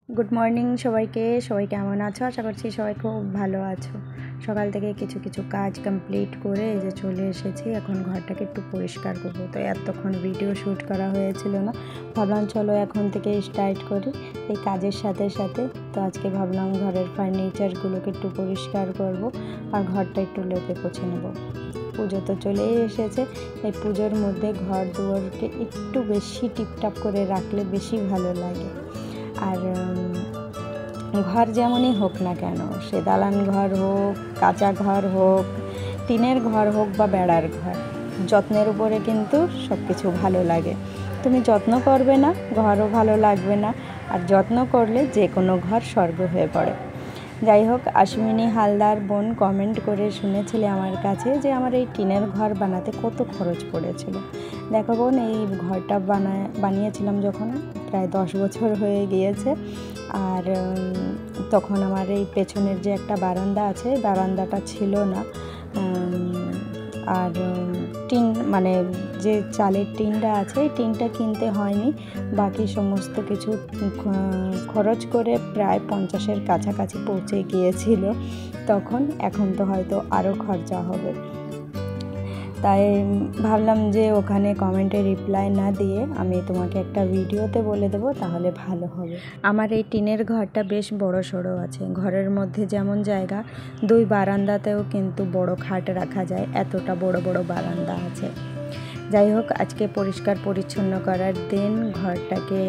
Good morning সবাইকে। সবাই কেমন আছো? আশা করছি সবাই খুব ভালো আছো। সকাল থেকে কিছু কাজ কমপ্লিট করে এই যে চলে এসেছি। এখন ঘরটাকে একটু পরিষ্কার করবো, তো এতক্ষণ ভিডিও শ্যুট করা হয়েছিল না, ভাবলাম চলো এখন থেকে স্টার্ট করি এই কাজের সাথে সাথে। তো আজকে ভাবলাম ঘরের ফার্নিচারগুলোকে একটু পরিষ্কার করব আর ঘরটা একটু লেপে পোছে নেবো। পুজো তো চলেই এসেছে, এই পুজোর মধ্যে ঘর দুয়ারকে একটু বেশি টিপটাপ করে রাখলে বেশি ভালো লাগে। আর ঘর যেমনই হোক না কেন, সে দালান ঘর হোক, কাঁচা ঘর হোক, টিনের ঘর হোক বা বেড়ার ঘর, যত্নের উপরে কিন্তু সব কিছু ভালো লাগে। তুমি যত্ন করবে না, ঘরও ভালো লাগবে না, আর যত্ন করলে যে কোনো ঘর স্বর্গ হয়ে পড়ে। যাই হোক, আশ্বিনী হালদার বোন কমেন্ট করে শুনেছিলে আমার কাছে যে আমার এই টিনের ঘর বানাতে কত খরচ পড়েছিল। দেখো বোন, এই ঘরটা বানিয়েছিলাম যখন প্রায় 10 বছর হয়ে গিয়েছে। আর তখন আমার এই পেছনের যে একটা বারান্দা আছে, বারান্দাটা ছিল না। আর টিন মানে যে চালের টিনটা আছে, এই টিনটা কিনতে হয়নি, বাকি সমস্ত কিছু খরচ করে প্রায় 50-এর কাছাকাছি পৌঁছে গিয়েছিল তখন। এখন তো হয়তো আরও খরচা হবে, তাই ভাবলাম যে ওখানে কমেন্টে রিপ্লাই না দিয়ে আমি তোমাকে একটা ভিডিওতে বলে দেবো, তাহলে ভালো হবে। আমার এই টিনের ঘরটা বেশ বড় সড়ো আছে, ঘরের মধ্যে যেমন জায়গা, 2 বারান্দাতেও কিন্তু বড় খাট রাখা যায়, এতটা বড় বড় বারান্দা আছে। যাই হোক, আজকে পরিষ্কার পরিচ্ছন্ন করার দিন। ঘরটাকে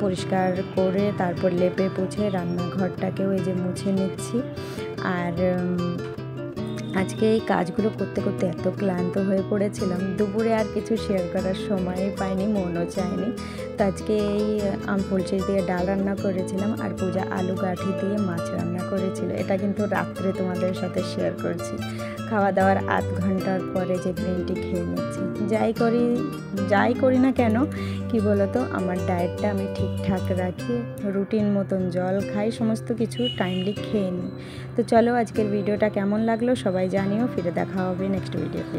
পরিষ্কার করে তারপর লেপে পুছে রান্নাঘরটাকেও এই যে মুছে নিচ্ছি। আর আজকে এই কাজগুলো করতে করতে এত ক্লান্ত হয়ে পড়েছিলাম, দুপুরে আর কিছু শেয়ার করার সময়ই পাইনি, মনও চায়নি। তো আজকে এই আমফুলচি দিয়ে ডাল রান্না করেছিলাম, আর পূজা আলু গাঠি দিয়ে মাছ রান্না করেছিল। এটা কিন্তু রাত্রে তোমাদের সাথে শেয়ার করছি। খাওয়া দাওয়ার 8 ঘন্টার পরে যে গ্রিন টি খেয়ে নিচ্ছি। যাই করি না কেন, কি বলতো, আমার ডায়েটটা আমি ঠিকঠাক রাখি, রুটিন মতন জল খাই, সমস্ত কিছু টাইমলি খেয়ে নিই। তো চলো, আজকের ভিডিওটা কেমন লাগলো সবাই জানিও। ফিরে দেখা হবে নেক্সট ভিডিওতে।